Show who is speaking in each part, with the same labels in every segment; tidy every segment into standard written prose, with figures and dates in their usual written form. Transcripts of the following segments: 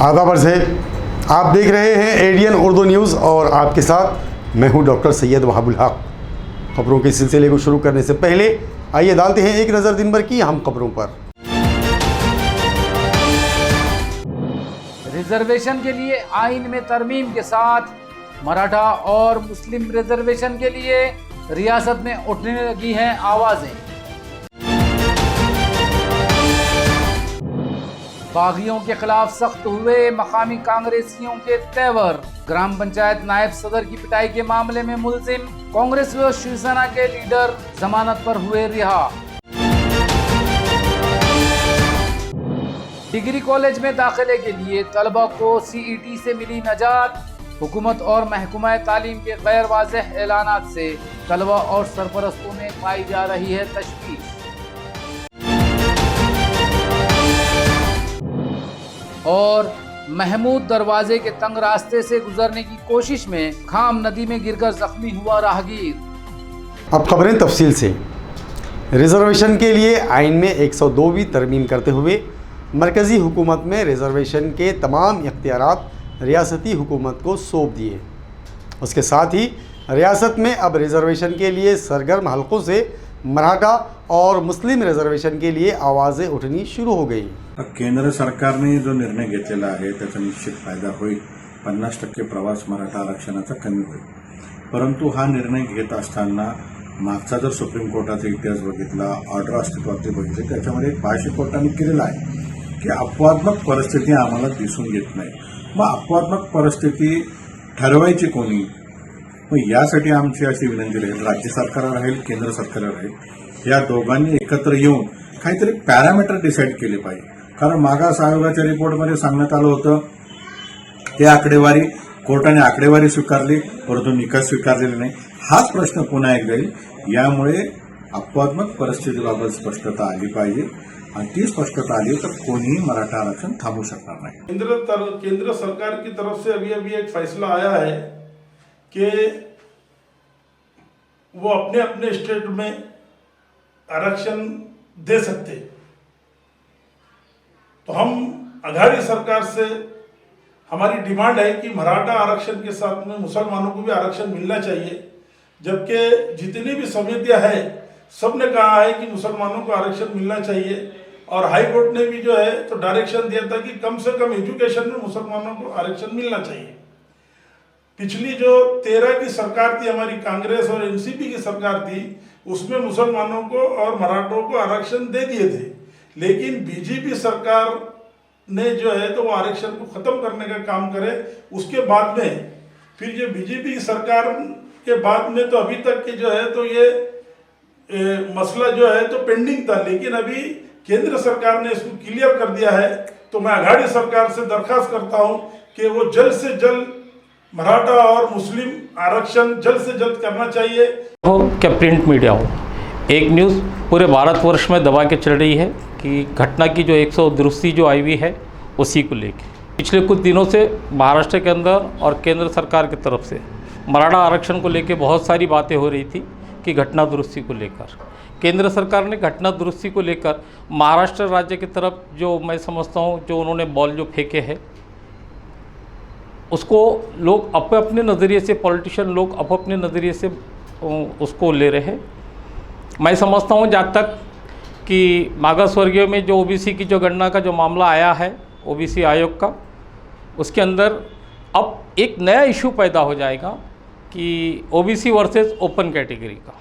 Speaker 1: आदाब अर्ज़ है, आप देख रहे हैं एडियन उर्दू न्यूज़ और आपके साथ मैं हूं डॉक्टर सैयद वहाबुल हक। खबरों के सिलसिले को शुरू करने से पहले आइए डालते हैं एक नज़र दिन भर की अहम खबरों पर।
Speaker 2: रिजर्वेशन के लिए आइन में तरमीम के साथ मराठा और मुस्लिम रिजर्वेशन के लिए रियासत में उठने लगी हैं आवाज़ें। बागियों के खिलाफ सख्त हुए मकामी कांग्रेसियों के तेवर। ग्राम पंचायत नायब सदर की पिटाई के मामले में मुलजिम कांग्रेस व शिवसेना के लीडर जमानत पर हुए रिहा। डिग्री कॉलेज में दाखिले के लिए तलबा को CET से मिली नजात। हुकूमत और महकमा तालीम के गैर वाज़ेह ऐलानात से तलबा और सरपरस्तों में पाई जा रही है तशवीश। और महमूद दरवाजे के तंग रास्ते से गुजरने की कोशिश में खाम नदी में गिरकर जख्मी हुआ राहगीर।
Speaker 1: अब खबरें तफसील से। रिजर्वेशन के लिए आइन में 102वीं तरमीम करते हुए मरकज़ी हुकूमत में रिजर्वेशन के तमाम इख्तियारात रियासती हुकूमत को सौंप दिए। उसके साथ ही रियासत में अब रिजर्वेशन के लिए सरगर्म हलकों से मराठा और मुस्लिम रिजर्वेशन के लिए आवाज़ें उठनी शुरू हो गई।
Speaker 3: केंद्र सरकारने जो निर्णय घेतलेला आहे त्याचा निश्चित फायदा होईल। 50% प्रवास मराठा आरक्षणाचा कमी होईल, परंतु हा निर्णय घेत असताना मागचा जर सुप्रीम कोर्टाचा इतिहास बघितला, ऑर्डर अस्तित्वातले बघितले, त्याच्यामध्ये 500 कोर्टाने केलेला आहे की अपवादात्मक परिस्थिती आम्हाला दिसून येत नाही। मग अपवादात्मक परिस्थिती ठरवायची कोणी? मग यासाठी आमची अशी विनंती राहील, राज्य सरकार राहील, केंद्र सरकार राहील, या दोघांनी एकत्र येऊन काहीतरी पॅरामीटर डिसाईड केले पाहिजे। कारण मागास आयोगाच्या रिपोर्टमध्ये सांगण्यात आलं होतं ते आकडेवारी कोर्टाने आकडेवारी स्वीकारली, परंतु निकाल स्वीकारलेले नाही। हाच प्रश्न पुन्हा एकदा येईल। यामुळे अपवादात्मक परिस्थितीबाबत स्पष्टता आली पाहिजे आणि ती स्पष्टता आली तर कोणीही मराठा आरक्षण थांबू शकणार नाही।
Speaker 4: केंद्र सरकार की तरफ से अभी एक फैसला आया है कि वो अपने अपने स्टेट में आरक्षण दे सकते। तो हम अघाड़ी सरकार से हमारी डिमांड है कि मराठा आरक्षण के साथ में मुसलमानों को भी आरक्षण मिलना चाहिए, जबकि जितनी भी समितियां हैं सब ने कहा है कि मुसलमानों को आरक्षण मिलना चाहिए। और हाई कोर्ट ने भी जो है तो डायरेक्शन दिया था कि कम से कम एजुकेशन में मुसलमानों को आरक्षण मिलना चाहिए। पिछली जो 13 की सरकार थी हमारी, कांग्रेस और NCP की सरकार थी, उसमें मुसलमानों को और मराठों को आरक्षण दे दिए थे, लेकिन BJP सरकार ने जो है तो वो आरक्षण को खत्म करने का काम करे। उसके बाद में फिर जो BJP की सरकार के बाद में तो अभी तक के जो है तो ये मसला जो है तो पेंडिंग था, लेकिन अभी केंद्र सरकार ने इसको क्लियर कर दिया है। तो मैं अघाड़ी सरकार से दरखास्त करता हूं कि वो जल्द से जल्द मराठा और मुस्लिम आरक्षण जल्द से जल्द करना चाहिए।
Speaker 5: हो क्या प्रिंट मीडिया हो, एक न्यूज़ पूरे भारतवर्ष में दबा के चल रही है कि घटना की जो 100 दुरुस्ती जो आई हुई है उसी को लेके पिछले कुछ दिनों से महाराष्ट्र के अंदर और केंद्र सरकार की तरफ से मराठा आरक्षण को लेके बहुत सारी बातें हो रही थी कि घटना दुरुस्ती को लेकर केंद्र सरकार ने घटना दुरुस्ती को लेकर महाराष्ट्र राज्य की तरफ जो मैं समझता हूँ जो उन्होंने बॉल जो फेंके हैं उसको लोग अपने अपने नज़रिए से, पॉलिटिशियन लोग अपने नज़रिए से उसको ले रहे हैं। मैं समझता हूँ जहाँ तक कि मागास वर्गीय में जो OBC की जो गणना का जो मामला आया है OBC आयोग का, उसके अंदर अब एक नया इशू पैदा हो जाएगा कि OBC वर्सेस ओपन कैटेगरी का।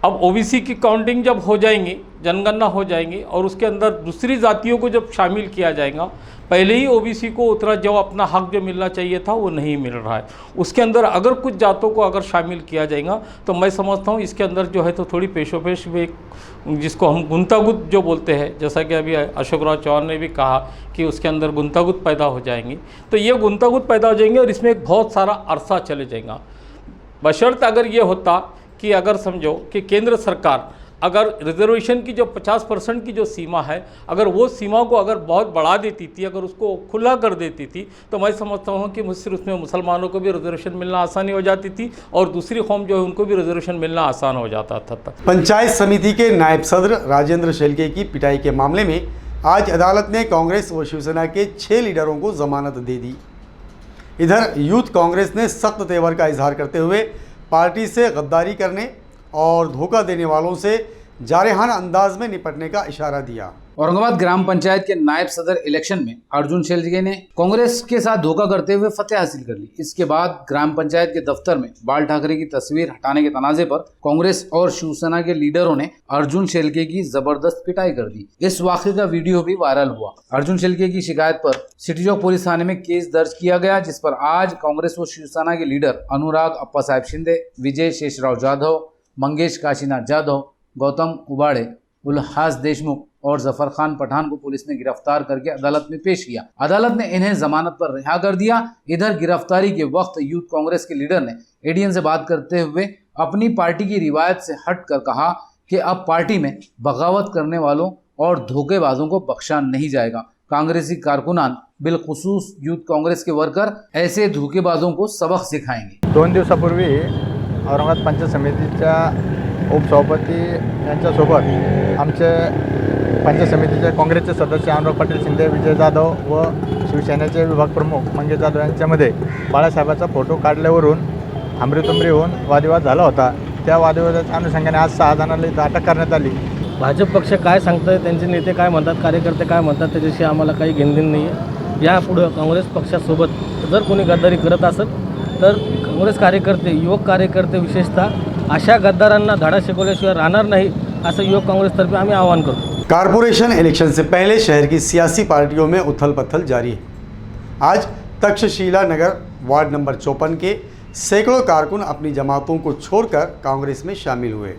Speaker 5: अब OBC की काउंटिंग जब हो जाएंगी, जनगणना हो जाएंगी और उसके अंदर दूसरी जातियों को जब शामिल किया जाएगा, पहले ही OBC को उतना जो अपना हक जो मिलना चाहिए था वो नहीं मिल रहा है। उसके अंदर अगर कुछ जातों को अगर शामिल किया जाएगा तो मैं समझता हूँ इसके अंदर जो है तो थोड़ी पेशोपेश में जिसको हम गुंतागुत जो बोलते हैं, जैसा कि अभी अशोक राव चौहान ने भी कहा कि उसके अंदर गुंतागुत पैदा हो जाएंगी। तो ये गुंतागुत पैदा हो जाएंगे और इसमें एक बहुत सारा अरसा चले जाएगा। बशर्त अगर ये होता कि अगर समझो कि केंद्र सरकार अगर रिजर्वेशन की जो 50% की जो सीमा है, अगर वो सीमा को अगर बहुत बढ़ा देती थी, अगर उसको खुला कर देती थी, तो मैं समझता हूँ कि मुझसे उसमें मुसलमानों को भी रिजर्वेशन मिलना आसानी हो जाती थी और दूसरी कौम जो है उनको भी रिजर्वेशन मिलना आसान हो जाता था।
Speaker 1: पंचायत समिति के नायब सदर राजेंद्र शेलके की पिटाई के मामले में आज अदालत ने कांग्रेस व शिवसेना के 6 लीडरों को जमानत दे दी। इधर यूथ कांग्रेस ने सख्त तेवर का इजहार करते हुए पार्टी से गद्दारी करने और धोखा देने वालों से जारहाना अंदाज में निपटने का इशारा दिया।
Speaker 2: औरंगाबाद ग्राम पंचायत के नायब सदर इलेक्शन में अर्जुन शेलके ने कांग्रेस के साथ धोखा करते हुए फतेह हासिल कर ली। इसके बाद ग्राम पंचायत के दफ्तर में बाल ठाकरे की तस्वीर हटाने के तनाजे पर कांग्रेस और शिवसेना के लीडरों ने अर्जुन शेलके की जबरदस्त पिटाई कर दी। इस वाकये का वीडियो भी वायरल हुआ। अर्जुन शेलके की शिकायत पर सिटी चौक पुलिस थाने में केस दर्ज किया गया, जिस पर आज कांग्रेस व शिवसेना के लीडर अनुराग अप्पा साहेब शिंदे, विजय शेषराव जाधव, मंगेश काशीनाथ जाधव, गौतम उबाड़े, उल्हास देशमुख और जफर खान पठान को पुलिस ने गिरफ्तार करके अदालत में पेश किया। अदालत ने इन्हें जमानत पर रिहा कर दिया। इधर गिरफ्तारी के वक्त यूथ कांग्रेस के लीडर ने एडीएन से बात करते हुए अपनी पार्टी की रिवायत से हटकर कहा कि अब पार्टी में बगावत करने वालों और धोखेबाजों को बख्शा नहीं जाएगा। कांग्रेसी कारकुनान बिलखुसूस यूथ कांग्रेस के वर्कर ऐसे धोखेबाजों को सबक सिखाएंगे।
Speaker 6: 2 दिवसापूर्वी औरंगाबाद पंचायत समितीच्या उपसभापती यांच्यासोबत आमचे पंचायत समितीचे काँग्रेसचे सदस्य अनुराग पाटील शिंदे, विजय जाधव व शिवसेनेचे विभाग प्रमुख मंगेश जाधव यांच्यामध्ये बाळासाहेबांचा फोटो काढल्यावरून हमरीतुमरी होऊन वादविवाद झाला होता। त्या वादविवादाच्या अनुषंगाने आज 6 जणांना इथं अटक करण्यात आली।
Speaker 7: भाजप पक्ष काय सांगतंय, त्यांचे नेते काय म्हणतात, कार्यकर्ते काय म्हणतात, त्याच्याशी आम्हाला काही घेणदेण नाही आहे। यापुढे काँग्रेस पक्षासोबत जर कोणी गद्दारी करत असेल तर काँग्रेस कार्यकर्ते, युवक कार्यकर्ते विशेषतः अशा गद्दारांना धडा शिकवल्याशिवाय राहणार नाही, असं युवक काँग्रेसतर्फे आम्ही आवाहन करतो।
Speaker 1: कारपोरेशन इलेक्शन से पहले शहर की सियासी पार्टियों में उथल पथल जारी है। आज तक्षशिला नगर वार्ड नंबर 54 के सैकड़ों कारकुन अपनी जमातों को छोड़कर कांग्रेस में शामिल हुए।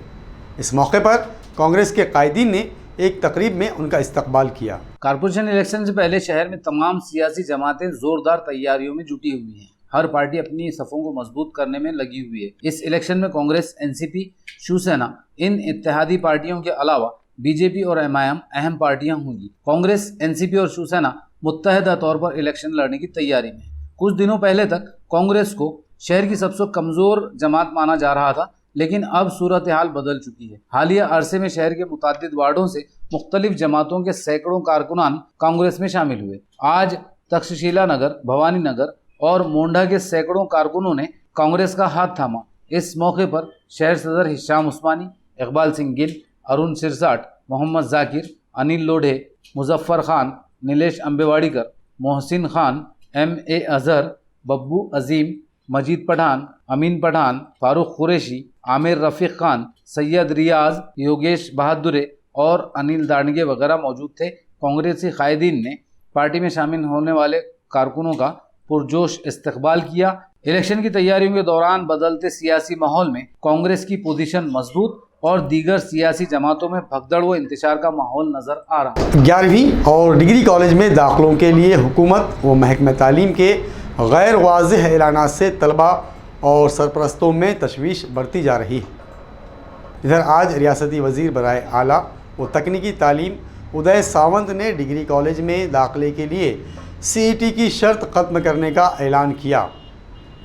Speaker 1: इस मौके पर कांग्रेस के कायदीन ने एक तकरीब में उनका इस्तकबाल किया।
Speaker 2: कारपोरेशन इलेक्शन से पहले शहर में तमाम सियासी जमातें जोरदार तैयारियों में जुटी हुई हैं। हर पार्टी अपनी सफ़ों को मजबूत करने में लगी हुई है। इस इलेक्शन में कांग्रेस, एनसीपी, शिवसेना, इन इत्तेहादी पार्टियों के अलावा बीजेपी और एमआईएम अहम पार्टियां होंगी। कांग्रेस, एनसीपी और शिवसेना मुत्तहदा तौर पर इलेक्शन लड़ने की तैयारी में। कुछ दिनों पहले तक कांग्रेस को शहर की सबसे कमजोर जमात माना जा रहा था, लेकिन अब सूरत हाल बदल चुकी है। हालिया अरसे में शहर के मुतादिद वार्डों से मुख्तलिफ जमातों के सैकड़ों कारकुनान कांग्रेस में शामिल हुए। आज तक्षशिला नगर, भवानी नगर और मोंढा के सैकड़ों कारकुनों ने कांग्रेस का हाथ थामा। इस मौके पर शहर सदर हिशाम उस्मानी, इकबाल सिंह गिल, अरुण सिरसाट, मोहम्मद जाकिर, अनिल लोढ़े, मुजफ्फर खान, नीलेश अम्बेवाड़ीकर, मोहसिन खान, MA अजहर, बब्बू अजीम, मजीद पठान, अमीन पठान, फारूक कुरैशी, आमिर रफ़ीक खान, सैयद रियाज, योगेश बहादुरे और अनिल दांडगे वगैरह मौजूद थे। कांग्रेसी कायदीन ने पार्टी में शामिल होने वाले कारकुनों का पुरजोश इस्तकबाल किया। इलेक्शन की तैयारियों के दौरान बदलते सियासी माहौल में कांग्रेस की पोजीशन मजबूत और दीगर सियासी जमातों में भगदड़ व इंतशार का माहौल नजर आ रहा है।
Speaker 1: 11वीं और डिग्री कॉलेज में दाखिलों के लिए हुकूमत व महकमा तालीम के गैर वाज़ेह ऐलानात से तलबा और सरपरस्तों में तशवीश बढ़ती जा रही है। इधर आज रियासती वज़ीर बराए आला व तकनीकी तालीम उदय सावंत ने डिग्री कॉलेज में दाखिले के लिए CET की शर्त ख़त्म करने का ऐलान किया,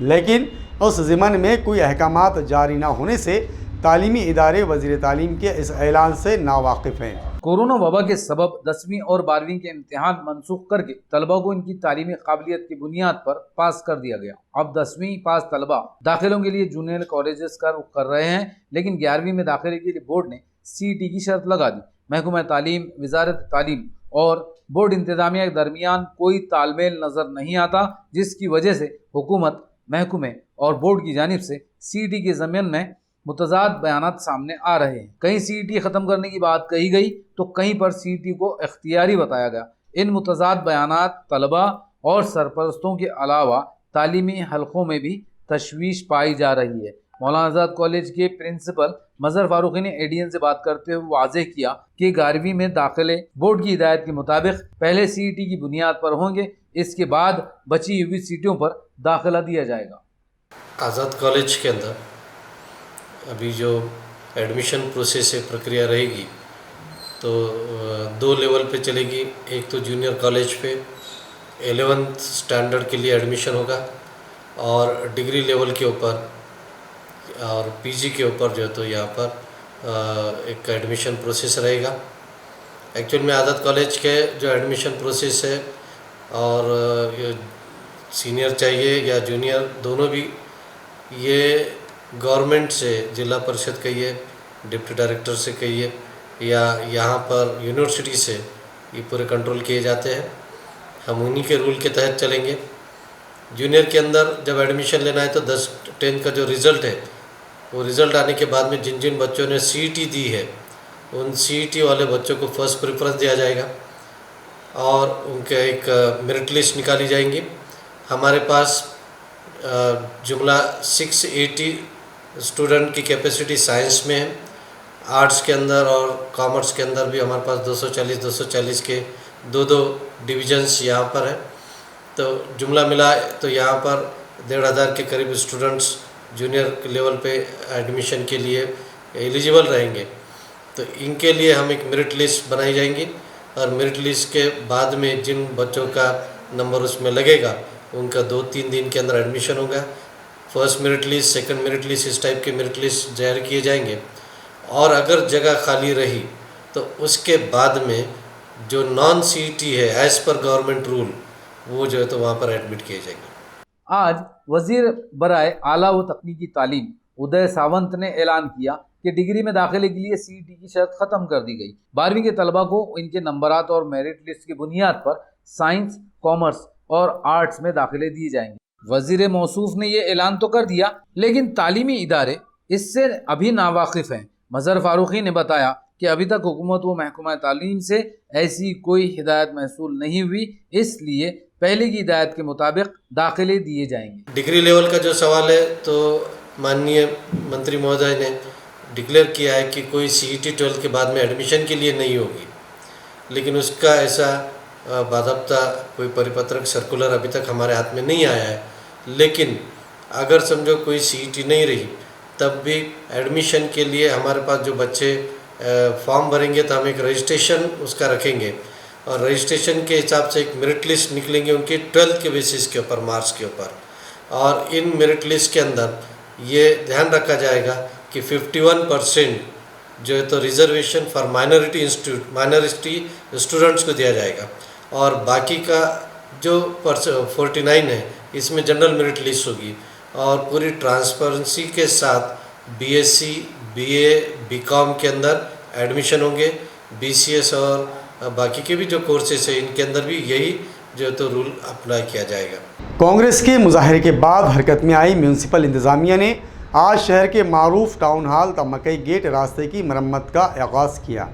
Speaker 1: लेकिन उस ज़िमन में कोई अहकामात जारी न होने से तालीमी इदारे वज़ीर तालीम के इस ऐलान से नावाकिफ़ हैं।
Speaker 2: कोरोना वबा के सबब 10वीं और 12वीं के इम्तिहान मनसूख करके तलबा को इनकी तालीमी काबिलियत की बुनियाद पर पास कर दिया गया। अब 10वीं पास तलबा दाखिलों के लिए जूनियर कॉलेजेस का रुख कर रहे हैं, लेकिन 11वीं में दाखिले के लिए बोर्ड ने CET की शर्त लगा दी। महकमा तालीम, वजारत तालीम और बोर्ड इंतजामिया के दरमियान कोई तालमेल नज़र नहीं आता, जिसकी वजह से हुकूमत, महकमे और बोर्ड की जानिब से CET के ज़मीन में मुतजाद बयानात सामने आ रहे हैं। कहीं CET ख़त्म करने की बात कही गई तो कहीं पर CET को इख्तियारी बताया गया। इन मुतजाद बयानात तलबा और सरपरस्तों के अलावा तालीमी हलकों में भी तशवीश पाई जा रही है। मौलाना आज़ाद कॉलेज के प्रिंसिपल मज़हर फारूकी ने ADN से बात करते हुए वाज़ेह किया कि 11वीं में दाखिले बोर्ड की हिदायत के मुताबिक पहले CET की बुनियाद पर होंगे, इसके बाद बची हुई सीटों पर दाखिला दिया जाएगा।
Speaker 8: आज़ाद कॉलेज के अंदर अभी जो एडमिशन प्रोसेस है, प्रक्रिया रहेगी तो 2 लेवल पे चलेगी। एक तो जूनियर कॉलेज पे 11th स्टैंडर्ड के लिए एडमिशन होगा और डिग्री लेवल के ऊपर और PG के ऊपर जो है तो यहाँ पर एक एडमिशन प्रोसेस रहेगा। एक्चुअल में आज़ाद कॉलेज के जो एडमिशन प्रोसेस है और सीनियर चाहिए या जूनियर दोनों भी, ये गवर्नमेंट से, जिला परिषद कहिए, डिप्टी डायरेक्टर से कहिए या यहाँ पर यूनिवर्सिटी से ये पूरे कंट्रोल किए जाते हैं। हम उन्हीं के रूल के तहत चलेंगे। जूनियर के अंदर जब एडमिशन लेना है तो 10-10 का जो रिज़ल्ट है, वो रिज़ल्ट आने के बाद में जिन जिन बच्चों ने CET दी है, उन CET वाले बच्चों को फर्स्ट प्रेफरेंस दिया जाएगा और उनके एक मेरिट लिस्ट निकाली जाएंगी। हमारे पास जुमला 680 स्टूडेंट की कैपेसिटी साइंस में है। आर्ट्स के अंदर और कॉमर्स के अंदर भी हमारे पास 240 के दो डिविजन्स यहाँ पर हैं। तो जुमला मिला तो यहाँ पर 1500 के करीब स्टूडेंट्स जूनियर लेवल पे एडमिशन के लिए एलिजिबल रहेंगे। तो इनके लिए हम एक मेरिट लिस्ट बनाई जाएंगी और मेरिट लिस्ट के बाद में जिन बच्चों का नंबर उसमें लगेगा उनका 2-3 दिन के अंदर एडमिशन होगा। First merit list, second merit list, इस टाइप के मेरिट लिस्ट जारी किए जाएंगे और अगर जगह खाली रही तो उसके बाद में जो नॉन CET है एज़ पर गवर्नमेंट रूल, वो जो है तो वहाँ पर एडमिट किए जाएंगे।
Speaker 2: आज वजीर बराए आला व तकनीकी तालीम उदय सावंत ने ऐलान किया कि डिग्री में दाखिले के लिए CET की शर्त खत्म कर दी गई। 12वीं के तलबा को इनके नंबरात और मेरिट लिस्ट की बुनियाद पर साइंस, कॉमर्स और आर्ट्स में दाखिले दिए जाएंगे। वजीर मौसूफ ने ये ऐलान तो कर दिया, लेकिन तालीमी इदारे इससे अभी नावाकिफ हैं। मजहर फारूकी ने बताया कि अभी तक हुकूमत व महकमा तालीम से ऐसी कोई हिदायत महसूल नहीं हुई, इसलिए पहले की हिदायत के मुताबिक दाखिले दिए जाएंगे।
Speaker 8: डिग्री लेवल का जो सवाल है तो माननीय मंत्री महोदय ने डिक्लेयर किया है कि कोई CET 12 के बाद में एडमिशन के लिए नहीं होगी, लेकिन उसका ऐसा बाज़ाब्ता कोई परिपत्रक सर्कुलर अभी तक हमारे हाथ में नहीं आया है। लेकिन अगर समझो कोई CET नहीं रही तब भी एडमिशन के लिए हमारे पास जो बच्चे फॉर्म भरेंगे तो हम एक रजिस्ट्रेशन उसका रखेंगे और रजिस्ट्रेशन के हिसाब से एक मेरिट लिस्ट निकलेंगे उनके 12th के बेसिस के ऊपर, मार्क्स के ऊपर। और इन मेरिट लिस्ट के अंदर ये ध्यान रखा जाएगा कि 51% जो है तो रिजर्वेशन फॉर माइनॉरिटी स्टूडेंट्स को दिया जाएगा और बाकी का जो 49 है इसमें जनरल मेरिट लिस्ट होगी और पूरी ट्रांसपेरेंसी के साथ BSc, BA, BCom के अंदर एडमिशन होंगे। BCS और बाकी के भी जो कोर्सेस है इनके अंदर भी यही जो तो रूल अप्लाई किया जाएगा।
Speaker 1: कांग्रेस के मुजाहरे के बाद हरकत में आई म्यूनसिपल इंतज़ामिया ने आज शहर के मारूफ टाउन हॉल मकई गेट रास्ते की मरम्मत का आगाज़ किया।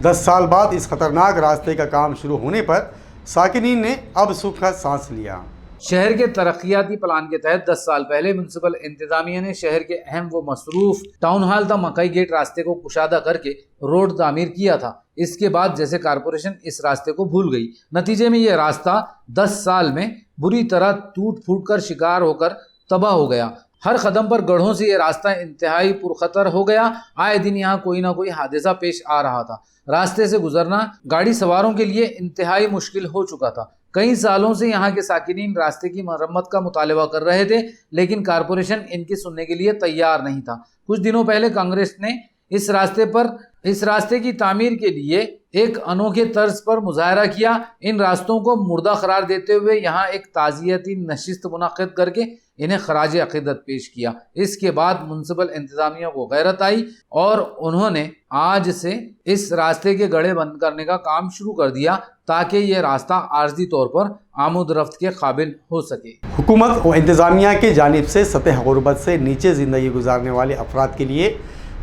Speaker 1: 10 साल बाद इस खतरनाक रास्ते का काम शुरू होने पर साकिनीन ने अब सुख का सांस लिया।
Speaker 2: शहर के तरक्याती प्लान के तहत 10 साल पहले म्यूनसिपल इंतजामिया ने शहर के अहम व मसरूफ टाउन हॉल तक मकई गेट रास्ते को कुशादा करके रोड तामीर किया था। इसके बाद जैसे कारपोरेशन इस रास्ते को भूल गई, नतीजे में यह रास्ता 10 साल में बुरी तरह टूट फूट कर शिकार होकर तबाह हो गया। हर कदम पर गढ़ों से यह रास्ता इंतहाई पुरखतर हो गया। आए दिन यहाँ कोई ना कोई हादसा पेश आ रहा था। रास्ते से गुजरना गाड़ी सवारों के लिए इंतहाई मुश्किल हो चुका था। कई सालों से यहाँ के साकिनीन रास्ते की मरम्मत का मुतालबा कर रहे थे, लेकिन कारपोरेशन इनकी सुनने के लिए तैयार नहीं था। कुछ दिनों पहले कांग्रेस ने इस रास्ते की तामीर के लिए एक अनोखे तर्ज पर मुजाहरा किया। इन रास्तों को मुर्दा करार देते हुए यहाँ एक ताज़ियती नशिस्त मुनक़्क़िद करके इन्हें खराज अक़ीदत पेश किया। इसके बाद म्युनिसिपल इंतज़ामिया को गैरत आई और उन्होंने आज से इस रास्ते के गड्ढे बंद करने का काम शुरू कर दिया ताकि ये रास्ता आर्जी तौर पर आमद रफ्त के काबिल हो सके।
Speaker 1: हुकूमत व इंतज़ामिया की जानिब से सतह गुरबत से नीचे ज़िंदगी गुजारने वाले अफराद के लिए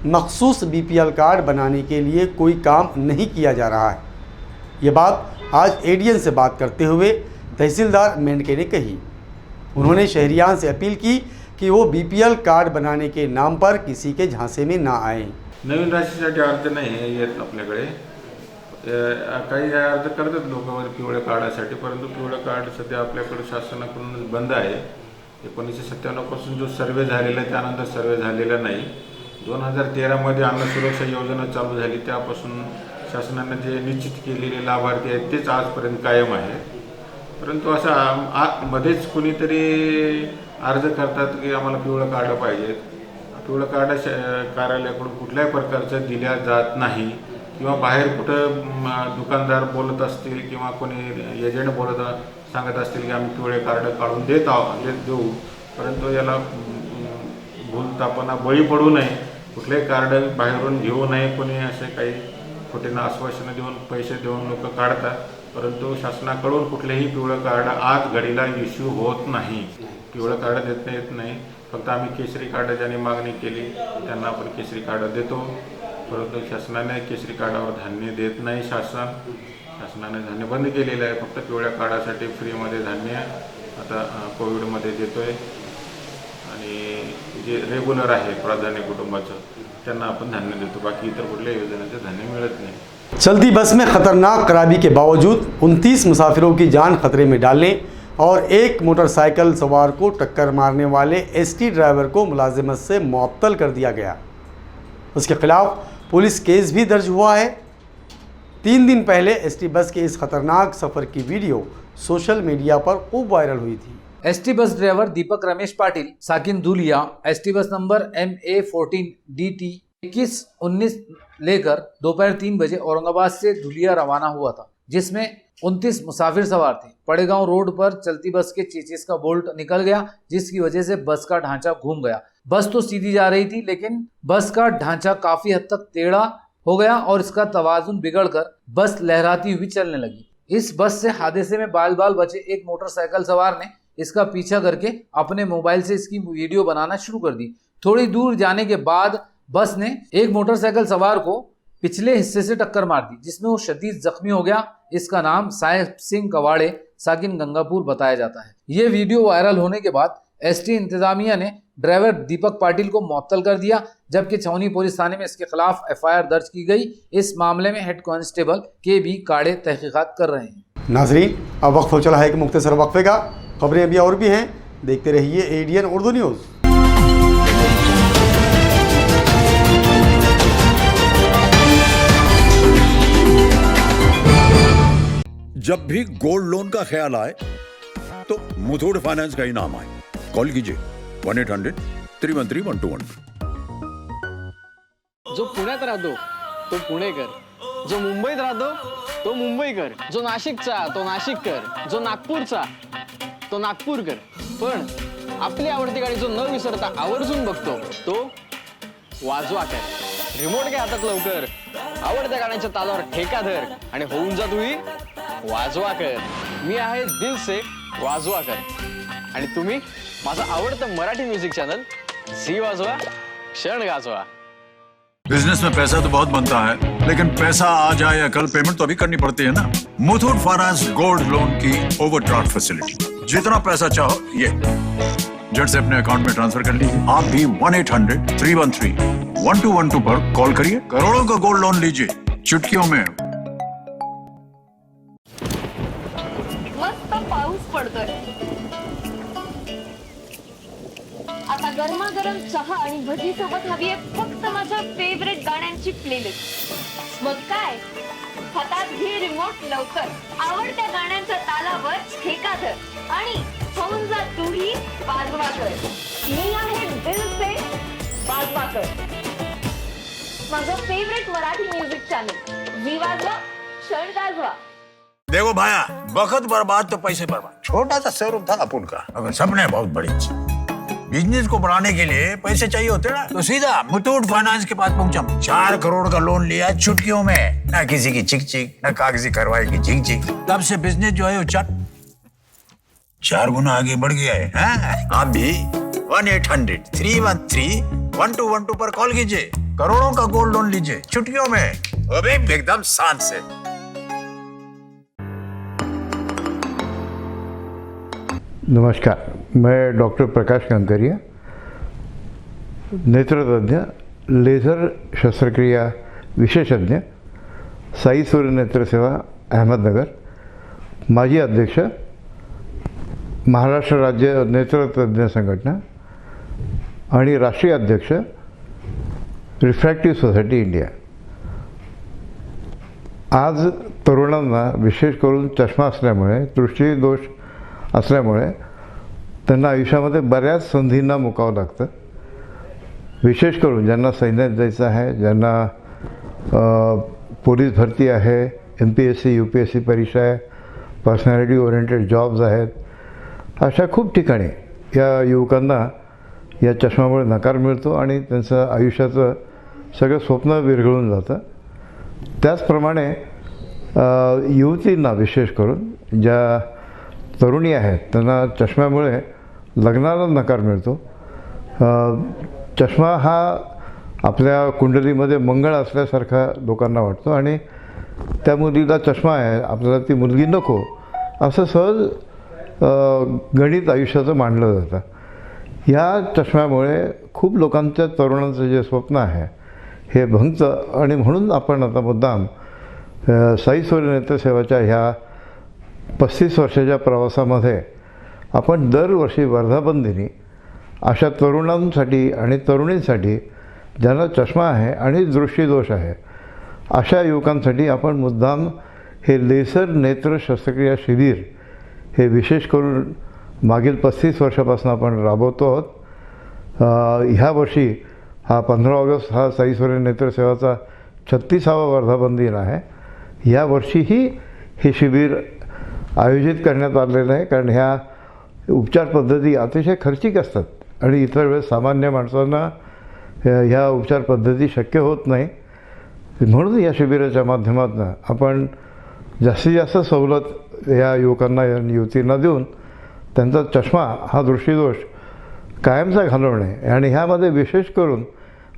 Speaker 1: मखसूस BPL कार्ड बनाने के लिए कोई काम नहीं किया जा रहा है। ये बात आज ADN से बात करते हुए तहसीलदार मेंढके ने कही। उन्होंने शहरियान से अपील की कि वो BPL कार्ड बनाने के नाम पर किसी के झांसे में ना आए।
Speaker 9: नवीन राशीसाठी अर्ज नाही येत आपल्याकडे, काही अर्ज करतात लोक पिवळ्या कार्डासाठी, परंतु पिवळं कार्ड सध्या आपल्याकडे शासनाकडून बंद आहे। 1997 पासून जो सर्वे झालेला त्यानंतर सर्वे झालेला नाही। 2013 मध्ये अन्न सुरक्षा योजना चालू झाली, त्यापासून शासनाने जे निश्चित केलेले लाभार्थी आहेत तेच आजपर्यंत कायम आहे। परंतु असं मध्येच कुणीतरी अर्ज करतात की आम्हाला पिवळं कार्ड पाहिजे। पिवळं कार्ड कार्यालयाकडून कुठल्याही प्रकारचं दिल्या जात नाही। किंवा बाहेर कुठं दुकानदार बोलत असतील किंवा कोणी एजंट सांगत असतील की आम्ही पिवळे कार्ड काढून देऊ, परंतु याला भूलथापांना बळी पडू नये, कुठलेही कार्ड बाहेरून घेऊ नये. कोणी असे काही खोटीनं आश्वासनं देऊन पैसे देऊन लोक काढतात, परंतु शासनाकडून कुठलेही पिवळं कार्ड आज घडीला इश्यू होत नाही. पिवळं कार्ड देता येत नाही. फक्त आम्ही केसरी कार्ड ज्यांनी मागणी केली त्यांना आपण केसरी कार्ड देतो, परंतु शासनाने केसरी कार्डावर धान्य देत नाही. शासनाने धान्य बंद केलेलं आहे. फक्त पिवळ्या कार्डासाठी फ्रीमध्ये धान्य आता कोविडमध्ये देतो आहे. आणि जे रेग्युलर आहे प्राधान्य कुटुंबाचं त्यांना आपण धान्य देतो. बाकी इतर कुठल्या योजनेचं धान्य मिळत नाही.
Speaker 1: चलती बस में खतरनाक खराबी के बावजूद 29 मुसाफिरों की जान खतरे में डालने और एक मोटरसाइकिल सवार को टक्कर मारने वाले एसटी ड्राइवर को मुलाजिमत से मुअत्तल कर दिया गया। उसके खिलाफ पुलिस केस भी दर्ज हुआ है। 3 दिन पहले एसटी बस के इस खतरनाक सफ़र की वीडियो सोशल मीडिया पर खूब वायरल हुई थी।
Speaker 2: एसटी बस ड्राइवर दीपक रमेश पाटिल साकिन Dhulia ST bus number MA14 DT 2119 लेकर दोपहर 3 बजे औरंगाबाद से धुलिया रवाना हुआ था, जिसमें 29 मुसाफिर सवार थे। पड़ेगांव रोड पर चलती बस के चेचिस का बोल्ट निकल गया, जिसकी वजह से बस का ढांचा घूम गया। बस तो सीधी जा रही थी, लेकिन बस का ढांचा काफी हद तक टेढ़ा हो गया और इसका तवाजुन बिगड़कर बस लहराती हुई चलने लगी। इस बस से हादसे में बाल बाल बचे एक मोटरसाइकिल सवार ने इसका पीछा करके अपने मोबाइल से इसकी वीडियो बनाना शुरू कर दी। थोड़ी दूर जाने के बाद बस ने एक मोटरसाइकिल सवार को पिछले हिस्से से टक्कर मार दी, जिसमें वो शदीद जख्मी हो गया। इसका नाम साहेब सिंह कवाड़े साकिन गंगापुर बताया जाता है। ये वीडियो वायरल होने के बाद एसटी इंतजामिया ने ड्राइवर दीपक पाटिल को मुअत्तल कर दिया, जबकि छावनी पुलिस थाने में इसके खिलाफ FIR दर्ज की गई। इस मामले में हेड कांस्टेबल KB काड़े तहकीकात कर रहे हैं।
Speaker 1: नाजरीन, अब वक्त हो चला है कि मुख्तसर वक्फे का। खबरें अभी और भी हैं, देखते रहिए ADN उर्दू न्यूज़।
Speaker 10: जब भी गोल्ड लोन का ख्याल आए तो मुथूट फाइनेंस का ही नाम आए। कॉल कीजिए 1-800-313-1212।
Speaker 11: जो पुण्यात राहतो तो पुणेकर, जो मुंबईत राहतो तो मुंबईकर, जो नाशिकचा तो नाशिककर, जो नागपूरचा तो नागपूरकर, पण आपली आवडती गाडी जो न विसरता आवर्जून बघतो तो वाजवाकर। रिमोट घे हातात लवकर, आवडत्या गाण्याच्या तालावर ठेका धर आणि होऊन जा तुही वाजवाकर। मी आहे दिल से वाजवाकर आणि तुम्ही माझं आवडतं मराठी म्युझिक चॅनल झी वाजवा क्षण गाजवा।
Speaker 10: बिजनेस में पैसा तो बहुत बनता है, लेकिन पैसा आ जाए या कल पेमेंट तो अभी करनी पड़ती है ना। मुथूट फाइनेंस गोल्ड लोन की ओवरड्राफ्ट फैसिलिटी, जितना पैसा चाहो ये झट से अपने अकाउंट में ट्रांसफर कर लीजिए। आप भी 1-800-313-1212 पर कॉल करिए, करोड़ों का गोल्ड लोन लीजिए चुटकियों में।
Speaker 12: मस्त पाऊस पडतोय, आता गरमागरम चहा आणि भजी सोबत हवी आहे फक्त माझ्या फेवरेट गाण्यांची प्लेलिस्ट। मग काय, हातात घे रिमोट लवकर, आवडत्या गाण्यांच्या तालावर ठेका धर आणि होऊन जा तूही वाजवाकर। मी आहे दिल से वाजवाकर, माझं फेवरेट मराठी म्युझिक चॅनल झी वाजवा क्षण गाजवा।
Speaker 10: देखो भाया, वक्त बर्बाद तो पैसे बर्बाद। छोटा सा शोरूम था अपुन का, अगर सपने बहुत बड़ी। बिजनेस को बढ़ाने के लिए पैसे चाहिए होते ना, तो सीधा मुथूट फाइनेंस के पास पहुंचा। 4 करोड़ का लोन लिया चुटकियों में, ना किसी की चिक चिक, ना कागजी कार्रवाई की झिक झिक। तब से बिजनेस जो है वो 4 गुना आगे बढ़ गया है। आप भी 1-800-313-1212 पर कॉल कीजिए, करोड़ों का गोल्ड लोन लीजिए चुटकियों में, वो भी एकदम शान से।
Speaker 13: नमस्कार, मैं डॉक्टर प्रकाश कंकरिया, नेत्रतज्ञ, लेज़र शस्त्रक्रिया विशेषज्ञ, साई सूर्य नेत्र सेवा अहमदनगर, माजी अध्यक्ष, महाराष्ट्र राज्य नेत्रतज्ञ संघटना आणि राष्ट्रीय अध्यक्ष रिफ्रॅक्टिव्ह सोसायटी इंडिया। आज तरुणांना विशेष करून चष्मा असल्यामुळे, दृष्टिदोष असल्यामुळे त्यांना आयुष्यामध्ये बऱ्याच संधींना मुकावं लागतं। विशेष करून ज्यांना सैन्यात जायचं आहे, ज्यांना पोलीस भरती आहे, MPSC UPSC परीक्षा आहे, पर्सनॅलिटी ओरिएंटेड जॉब्स आहेत. अशा खूप ठिकाणी या युवकांना या चष्म्यामुळे नकार मिळतो आणि त्यांचं आयुष्याचं सगळं स्वप्न विरघळून जातं. त्याचप्रमाणे युवतींना विशेष करून ज्या तरुणी आहेत त्यांना चष्म्यामुळे लग्नाला नकार मिळतो. चष्मा हा आपल्या कुंडलीमध्ये मंगळ असल्यासारखा लोकांना वाटतो आणि त्या मुलीला चष्मा आहे, आपल्याला ती मुलगी नको, असं सहज गणित आयुष्याचं मांडलं जातं. या चष्म्यामुळे खूप लोकांच्या तरुणांचं जे स्वप्न आहे हे भंगतं आणि म्हणून आपण आता मुद्दाम साई सूर्य नेत्रसेवाच्या ह्या 35 वर्षाच्या प्रवासामध्ये आपण दरवर्षी वर्धापनदिनी अशा तरुणांसाठी आणि तरुणींसाठी ज्यांना चष्मा आहे आणि दृष्टीदोष आहे अशा युवकांसाठी आपण मुद्दाम हे लेसर नेत्र शस्त्रक्रिया शिबिर हे विशेष करून मागील 35 वर्षापासून आपण राबवतो आहोत. ह्या वर्षी हा 15 ऑगस्ट हा साई सूर्य नेत्रसेवाचा 36वा वर्धापन दिन आहे. या वर्षीही हे शिबिर आयोजित करण्यात आलेलं आहे कारण ह्या उपचार पद्धती अतिशय खर्चिक असतात आणि इतर वेळेस सामान्य माणसांना ह्या उपचार पद्धती शक्य होत नाही. म्हणून या शिबिराच्या माध्यमातून आपण जास्तीत जास्त सवलत या युवकांना या युवतींना देऊन त्यांचा चष्मा हा दृष्टीदोष कायमचा घालवणे आणि ह्यामध्ये विशेष करून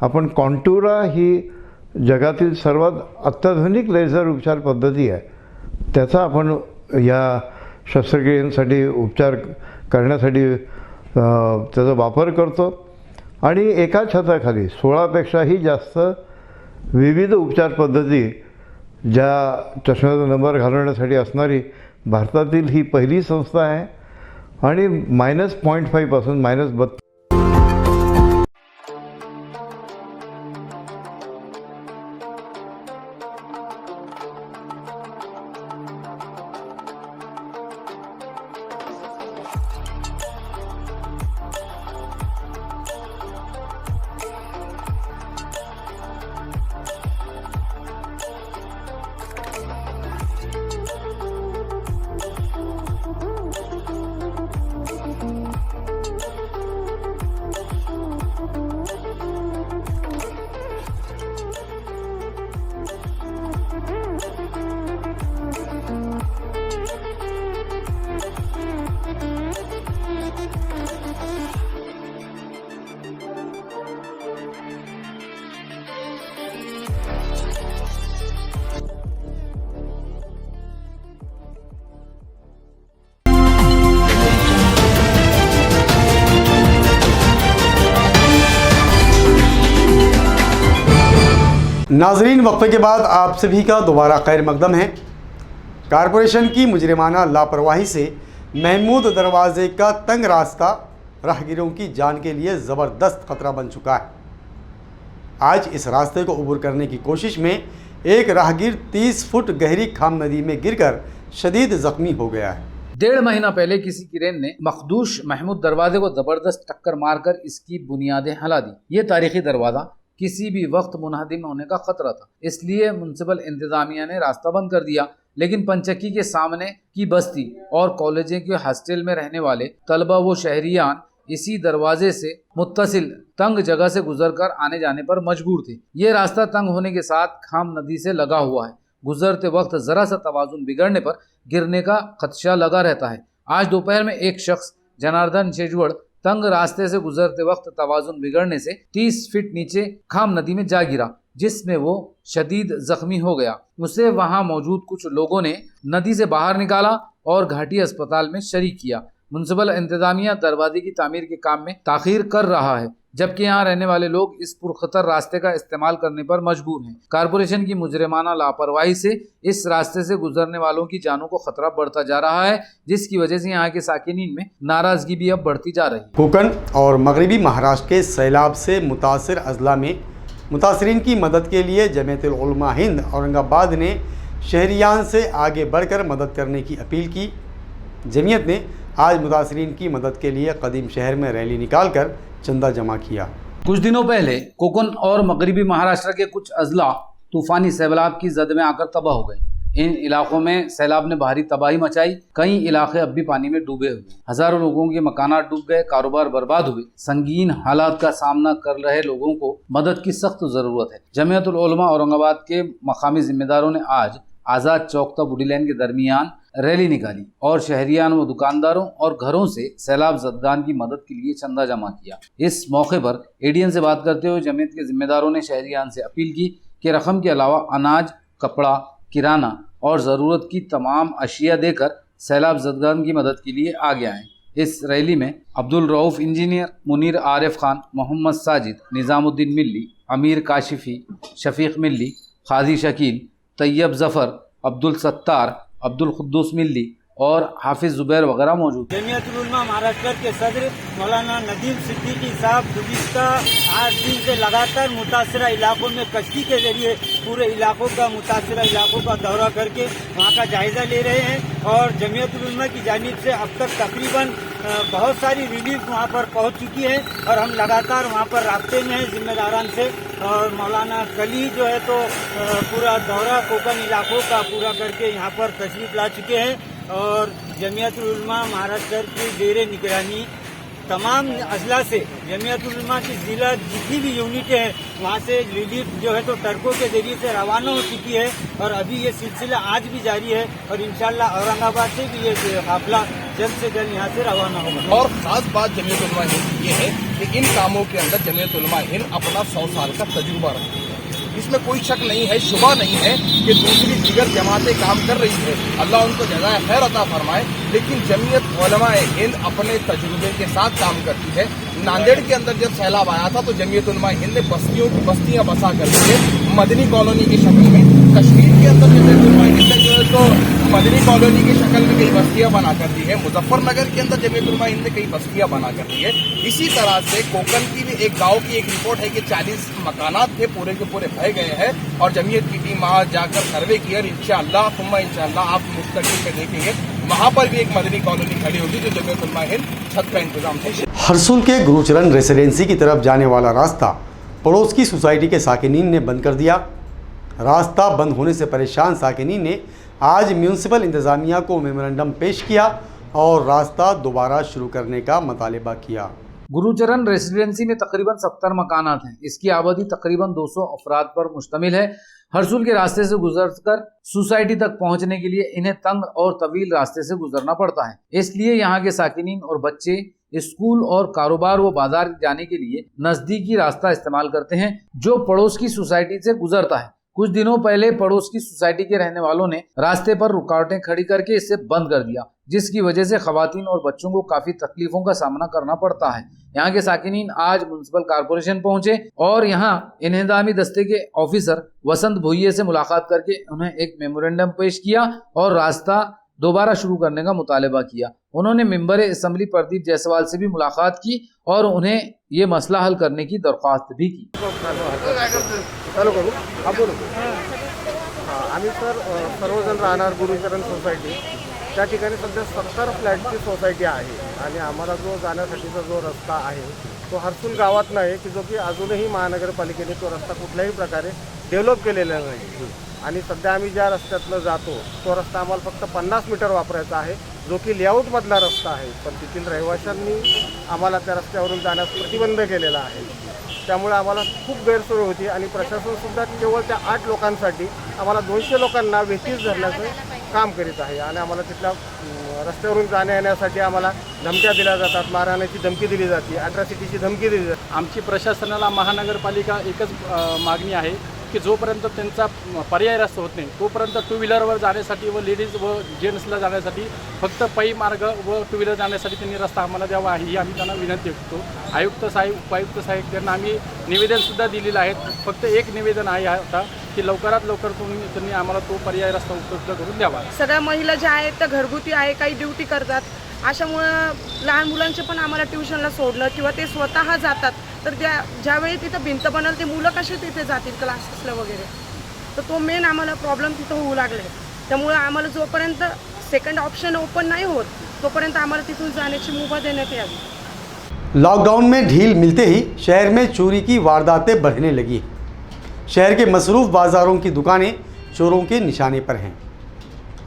Speaker 13: आपण कॉन्टुरा ही जगातील सर्वात अत्याधुनिक लेझर उपचार पद्धती आहे त्याचा आपण या शस्त्रक्रियेसाठी उपचार करण्यासाठी त्याचा वापर करतो आणि एका छताखाली 16पेक्षाही जास्त विविध उपचार पद्धती ज्या चष्म्याचा नंबर घालवण्यासाठी असणारी भारतातील ही पहिली संस्था आहे आणि -0.5 पासून -32.
Speaker 1: नाजरीन, वक्फे के बाद आप सभी का दोबारा खैर मकदम है। कारपोरेशन की मुजरिमाना लापरवाही से महमूद दरवाजे का तंग रास्ता राहगीरों की जान के लिए ज़बरदस्त ख़तरा बन चुका है। आज इस रास्ते को अबूर करने की कोशिश में एक राहगीर 30 फुट गहरी खाम नदी में गिरकर शदीद ज़ख्मी हो गया है।
Speaker 2: 1.5 महीना पहले किसी क्रेन ने मखदूश महमूद दरवाजे को जबरदस्त टक्कर मारकर इसकी बुनियादें हिला दी। ये तारीखी दरवाजा किसी भी वक्त मुनहदिम होने का खतरा था, इसलिए म्युनिसिपल इंतजामिया ने रास्ता बंद कर दिया। लेकिन पंचक्की के सामने की बस्ती और कॉलेजों के हॉस्टल में रहने वाले तलबा व शहरियान इसी दरवाजे से मुत्तसिल तंग जगह से गुजरकर आने जाने पर मजबूर थे। ये रास्ता तंग होने के साथ खाम नदी से लगा हुआ है। गुजरते वक्त जरा सा तवाजुन बिगड़ने पर गिरने का खदशा लगा रहता है। आज दोपहर में एक शख्स जनार्दन शेजवड़ तंग रास्ते से गुजरते वक्त तवाजुन बिगड़ने से 30 फीट नीचे खाम नदी में जा गिरा, जिसमें वो शदीद जख्मी हो गया। उसे वहां मौजूद कुछ लोगों ने नदी से बाहर निकाला और घाटी अस्पताल में शरीक किया। म्युनिसिपल इंतजामिया दरवाजे की तामीर के काम में ताखीर कर रहा है, जबकि यहाँ रहने वाले लोग इस पुरखतर रास्ते का इस्तेमाल करने पर मजबूर हैं। कारपोरेशन की मुजरिमाना लापरवाही से इस रास्ते से गुजरने वालों की जानों को खतरा बढ़ता जा रहा है, जिसकी वजह से यहाँ के साकिनीन में नाराजगी भी अब बढ़ती जा रही है।
Speaker 1: कोकण और मगरबी महाराष्ट्र के सैलाब से मुतासिर अजला में मुतासरीन की मदद के लिए जमीयतुल उलमा हिंद औरंगाबाद ने शहरियान से आगे बढ़कर मदद करने की अपील की। जमीयत ने आज मुतासरीन की मदद के लिए कदीम शहर में रैली निकालकर चंदा जमा किया।
Speaker 2: कुछ दिनों पहले कोकण और मगरबी महाराष्ट्र के कुछ अजला तूफानी सैलाब की जद में आकर तबाह हो गए। इन इलाकों में सैलाब ने भारी तबाही मचाई। कई इलाके अब भी पानी में डूबे हुए। हजारों लोगों के मकानात डूब गए, कारोबार बर्बाद हुए। संगीन हालात का सामना कर रहे लोगों को मदद की सख्त जरूरत है। जमीयतुल उलमा औरंगाबाद के मकामी जिम्मेदारों ने आज आजाद चौक तक बूढ़ी लाइन के दरमियान रैली निकाली और शहरियान व दुकानदारों और घरों से सैलाब जदगान की मदद के लिए चंदा जमा किया। इस मौके पर एडीएन से बात करते हुए जमीयत के जिम्मेदारों ने शहरियान से अपील की कि रकम के अलावा अनाज, कपड़ा, किराना और ज़रूरत की तमाम अशिया देकर सैलाब जदगान की मदद के लिए आगे आएँ। इस रैली में अब्दुल रऊफ इंजीनियर, मुनीर आरिफ खान, मोहम्मद साजिद, निज़ामुद्दीन मिल्ली, अमीर काशिफी, शफीक मिल्ली, खाजी शकील, तैयब जफ़र, अब्दुल सत्तार, अब्दुल खुद्दूस मिल्ली और हाफिज जुबैर वगैरह मौजूद।
Speaker 14: जमीयतुल उलमा महाराष्ट्र के सदर मौलाना नदीम सिद्दीकी साहब गुज़िश्ता 8 दिन से लगातार मुतासरा इलाकों में कश्ती के जरिए पूरे इलाकों का मुतासरा इलाकों का दौरा करके वहाँ का जायजा ले रहे हैं और जमीयतुल उलमा की जानिब से अब तक तकरीबन बहुत सारी रिलीफ वहाँ पर पहुँच चुकी है और हम लगातार वहाँ पर राब्ते में हैं जिम्मेदारान से। और मौलाना कली जो है तो पूरा दौरा कोकन इलाकों का पूरा करके यहाँ पर तशरीफ ला चुके हैं और जमीयतुल उलमा महाराष्ट्र की ज़ेरे निगरानी तमाम अजला से जमीयतुल उलमा की जिला जितनी भी यूनिटें हैं वहाँ से रिलीफ जो है तो ट्रकों के जरिए से रवाना हो चुकी है और अभी ये सिलसिला आज भी जारी है और इंशाल्लाह औरंगाबाद से भी ये काफिला जल्द से जल्द यहाँ से रवाना होगा।
Speaker 15: और खास बात जमीयत उलमा हिंद ये है कि इन कामों के अंदर जमीयत उलमा हिंद अपना 100 साल का तजुर्बा रखती है। इसमें कोई शक नहीं है, शुबा नहीं है कि दूसरी दिगर जमातें काम कर रही है, अल्लाह उनको जज़ाए खैर अता फरमाए, लेकिन जमीयत उलमा हिंद अपने तजुर्बे के साथ काम करती है। नांदेड़ के अंदर जब सैलाब आया था तो जमीयत उलमा हिंद ने बस्तियां बसा कर दी मदनी कॉलोनी की शक्ल में। कश्मीर के अंदर जमीयत उलमा हिंद ने जो है तो मदनी कॉलोनी की शक्ल में कई बस्तियां बना कर दी है। मुजफ्फरनगर के अंदर जमीयत उलमा हिंद ने कई बस्तियां बना कर दी है। इसी तरह से कोकन की भी एक गांव की एक रिपोर्ट है कि 40 मकानात थे पूरे के पूरे बह गए हैं और जमीयत की टीम वहां जाकर सर्वे की और इंशाअल्लाह आप मुस्तकिल पे देखेंगे वहां पर भी एक मदनी कॉलोनी खड़ी होगी जो जमीयत उलमा हिंद छत का इंतजाम है।
Speaker 1: हरसुल के गुरुचरण रेसिडेंसी की तरफ जाने वाला रास्ता पड़ोस की सोसाइटी के साकिनीन ने बंद कर दिया। रास्ता बंद होने से परेशान साकिनीन ने आज म्यूनसिपल इंतज़ामिया को मेमोरेंडम पेश किया और रास्ता दोबारा शुरू करने का मुतालबा किया।
Speaker 2: गुरुचरण रेसिडेंसी में तकरीबन 70 मकानात हैं। इसकी आबादी तकरीबन 200 अफराद पर मुश्तमिल है। हरसुल के रास्ते से गुजरकर सोसाइटी तक पहुंचने के लिए इन्हें तंग और तवील रास्ते से गुजरना पड़ता है। इसलिए यहाँ के साकिनीन और बच्चे स्कूल और कारोबार व बाजार जाने के लिए नजदीकी रास्ता इस्तेमाल करते हैं जो पड़ोस की सोसाइटी से गुजरता है। कुछ दिनों पहले पड़ोस की सोसाइटी के रहने वालों ने रास्ते पर रुकावटें खड़ी करके इसे बंद कर दिया, जिसकी वजह से खवातीन और बच्चों को काफी तकलीफों का सामना करना पड़ता है। यहाँ के साकिनीन आज म्युनिसिपल कारपोरेशन पहुंचे और यहाँ इंहदामी दस्ते के ऑफिसर वसंत भोइये से मुलाकात करके उन्हें एक मेमोरेंडम पेश किया और रास्ता दोबारा शुरू करने का मुतालबा किया। उन्होंने मेंबर असेंबली प्रदीप जायसवाल से भी मुलाकात की और उन्हें ये मसला हल करने की दरख्वास्त भी की।
Speaker 6: आम्ही सर्वजण राहणार गुरुचरण सोसायटी त्या ठिकाणी सध्या 70 फ्लॅटची सोसायटी आहे आणि आम्हाला जो जाण्यासाठीचा जो रस्ता आहे तो हरसुल गावात नाही की जो की अजूनही महानगरपालिकेने तो रस्ता कुठल्याही प्रकारे डेव्हलप केलेला नाही आणि सध्या आम्ही ज्या रस्त्यातनं जातो तो रस्ता आम्हाला फक्त 50 मीटर वापरायचा आहे जो की लेआउटमधला रस्ता आहे, पण तिथील रहिवाशांनी आम्हाला त्या रस्त्यावरून जाण्यास प्रतिबंध केलेला आहे। त्यामुळे आम्हाला खूप गैरसोय होती आणि प्रशासनसुद्धा केवळ त्या 8 लोकांसाठी आम्हाला 200 लोकांना वेठीस धरण्याचं काम करीत आहे आणि आम्हाला तिथल्या रस्त्यावरून जाण्या येण्यासाठी आम्हाला धमक्या दिल्या जातात, मारहाण्याची धमकी दिली जाते, अट्रॉसिटीची धमकी दिली जाते।
Speaker 16: आमची प्रशासनाला महानगरपालिका एकच मागणी आहे की जोपर्यंत त्यांचा पर्याय रस्ता होत नाही तोपर्यंत टू व्हीलरवर जाण्यासाठी व लेडीज व जेंट्सला जाण्यासाठी फक्त पायी मार्ग व टू व्हीलर जाण्यासाठी त्यांनी रस्ता आम्हाला द्यावा ही आम्ही त्यांना विनंती करतो। आयुक्त साहेब, उपायुक्त साहेब यांना आम्ही निवेदनसुद्धा दिलेलं आहे। फक्त एक निवेदन आहे आता की लवकरात लवकर त्यांनी आम्हाला तो पर्याय रस्ता उपलब्ध करून द्यावा।
Speaker 17: सगळ्या महिला ज्या आहेत त्या घरगुती आहे, काही ड्युटी करतात, अशामुळं लहान मुलांचे पण आम्हाला ट्युशनला सोडलं किंवा ते स्वतः जातात तर ज्यावेळी तिथं भिंत बनल ते मुलं कसे तिथे जातील क्लासेसला वगैरे, तर तो मेन आम्हाला प्रॉब्लेम तिथं होऊ लागले। त्यामुळे आम्हाला जोपर्यंत सेकंड ऑप्शन ओपन नहीं होत तोपर्यंत आम्हाला तिथून जाण्याची मुभा देण्यात यावी।
Speaker 1: लॉकडाउन में ढील मिलते ही शहर में चोरी की वारदातें बढ़ने लगी। शहर के मसरूफ़ बाज़ारों की दुकानें चोरों के निशाने पर हैं।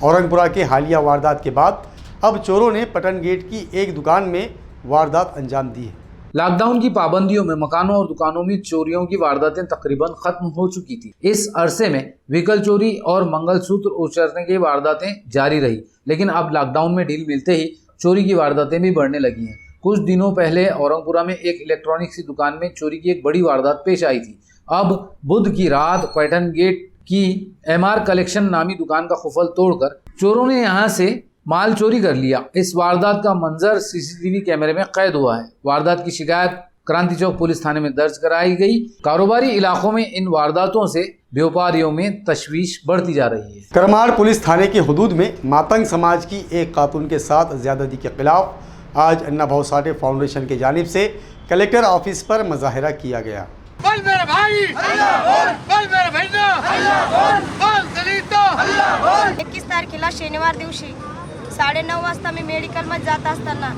Speaker 1: औरंगपुरा के हालिया वारदात के बाद अब चोरों ने पटन गेट की एक दुकान में वारदात अंजाम दी है।
Speaker 2: लॉकडाउन की पाबंदियों में मकानों और दुकानों में चोरियों की वारदातें तकरीबन खत्म हो चुकी थी। इस अरसे में व्हीकल चोरी और मंगलसूत्र उछलने की वारदातें जारी रही, लेकिन अब लॉकडाउन में ढील मिलते ही चोरी की वारदातें भी बढ़ने लगी हैं। कुछ दिनों पहले औरंगपुरा में एक इलेक्ट्रॉनिक्स की दुकान में चोरी की एक बड़ी वारदात पेश आई थी। अब बुध की रात पैटर्न गेट की MR कलेक्शन नामी दुकान का खुफल तोड़कर चोरों ने यहां से माल चोरी कर लिया। इस वारदात का मंजर CCTV कैमरे में कैद हुआ है। वारदात की शिकायत क्रांति चौक पुलिस थाने में दर्ज कराई गई। कारोबारी इलाकों में इन वारदातों से व्यापारियों में तशवीश बढ़ती जा रही है।
Speaker 1: करमाड़ पुलिस थाने के हुदूद में मातंग समाज की एक खातून के साथ ज्यादती के खिलाफ आज अन्ना भाऊ साठे फाउंडेशन की जानिब से कलेक्टर ऑफिस पर मुजाहिरा किया गया।
Speaker 18: बोल मेरे भाई, बोल मेरे बहिणा, बोल दलितो,
Speaker 19: 21 तारखेला शनिवार दिवशी 9:30 वाजता मी मेडिकलमध्ये जात असताना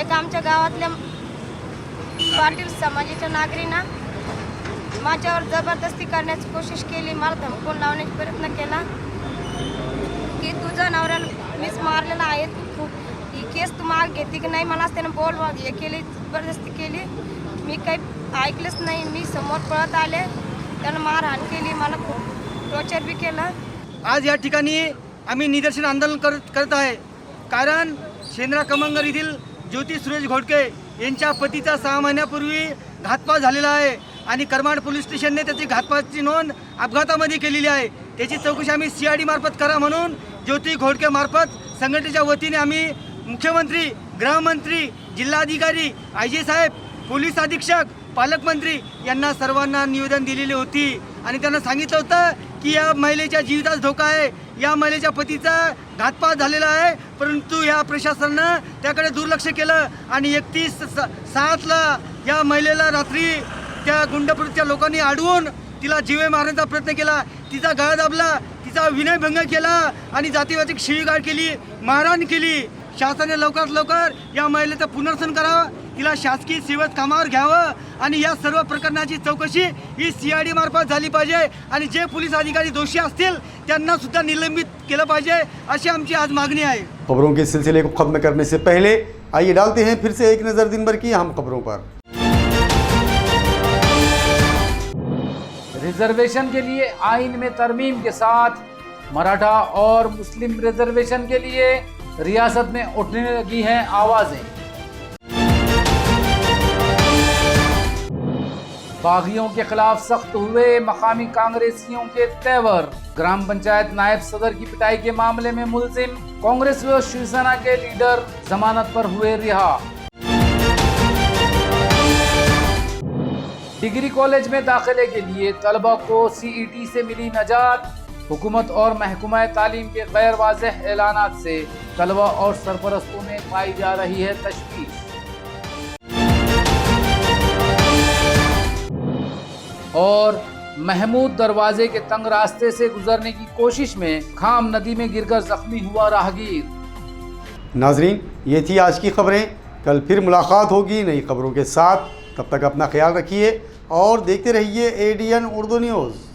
Speaker 19: एक आमच्या गावातल्या पाटील समाजाच्या नागरिकांना माझ्यावर जबरदस्ती करण्याची कोशिश केली। मला धमकून लावण्याचा प्रयत्न केला की तुझा नवऱ्याला मीच मारलेला आहे, ही केस तू माग घेते की नाही, मला त्यानं बोल हे केली, जबरदस्ती केली। मी काही ऐकलंच नाही। मी समोर पळत आले, त्यानं मारहाण केली, मला खूप टॉर्चर बी केलं।
Speaker 14: आज या ठिकाणी आम्ही निदर्शन आंदोलन करत आहे, कारण शेंद्रा कमंगर येथील ज्योती सुरेश घोडके यांच्या पतीचा 6 महिन्यापूर्वी घातपात झालेला आहे आणि करमाड पोलीस स्टेशनने त्याची घातपातची नोंद अपघातामध्ये केलेली आहे। त्याची चौकशी आम्ही CID मार्फत करा म्हणून ज्योती घोडके मार्फत संघटनेच्या वतीने आम्ही मुख्यमंत्री, गृहमंत्री, जिल्हाधिकारी, IG साहेब, पोलीस अधीक्षक, पालकमंत्री यांना सर्वांना निवेदन दिलेले होती आणि त्यांना सांगितलं होतं की या महिलेच्या जीवितास धोका आहे, या महिलेच्या पतीचा घातपात झालेला आहे, परंतु या प्रशासनानं त्याकडे दुर्लक्ष केलं आणि 31/7ला या महिलेला रात्री त्या गुंडप्रवृत्तीच्या लोकांनी अडवून तिला जीवे मारण्याचा प्रयत्न केला, तिचा गळा दाबला, तिचा विनयभंग केला आणि जातीवाचक शिवीगाळ केली, मारहाण केली। शासनाने लवकरात लवकर या महिलेचं पुनर्वसन करावं, तिला शासकीय सेवेत कामावर घ्यावं आणि या सर्व प्रकरणाची चौकशी ही CID मार्फत झाली पाहिजे आणि जे पोलीस अधिकारी दोषी असतील त्यांना सुद्धा निलंबित केलं पाहिजे, अशी आमची आज मागणी आहे।
Speaker 1: खबरों के सिलसिले को खत्म करने से पहले आइए डालते हैं फिर से एक नज़र दिन भर की अहम खबरों पर।
Speaker 2: रिजर्वेशन के लिए आइन में तरमीम के साथ मराठा और मुस्लिम रिजर्वेशन के लिए रियासत में उठने लगी हैं आवाजें। बागियों के खिलाफ सख्त हुए मकामी कांग्रेसियों के तेवर। ग्राम पंचायत नायब सदर की पिटाई के मामले में मुलजिम कांग्रेस व शिवसेना के लीडर जमानत पर हुए रिहा। डिग्री कॉलेज में दाखिले के लिए तलबा को CET से मिली नजात। हुकूमत और महकमा तालीम के गैर वाज़ेह ऐलानात से तलबा और सरपरस्तों में पाई जा रही है तशवीश। और महमूद दरवाजे के तंग रास्ते से गुजरने की कोशिश में खाम नदी में गिरकर जख्मी हुआ राहगीर।
Speaker 1: नाजरीन, ये थी आज की खबरें। कल फिर मुलाकात होगी नई खबरों के साथ। तब तक अपना ख्याल रखिए और देखते रहिए ADN उर्दू न्यूज़।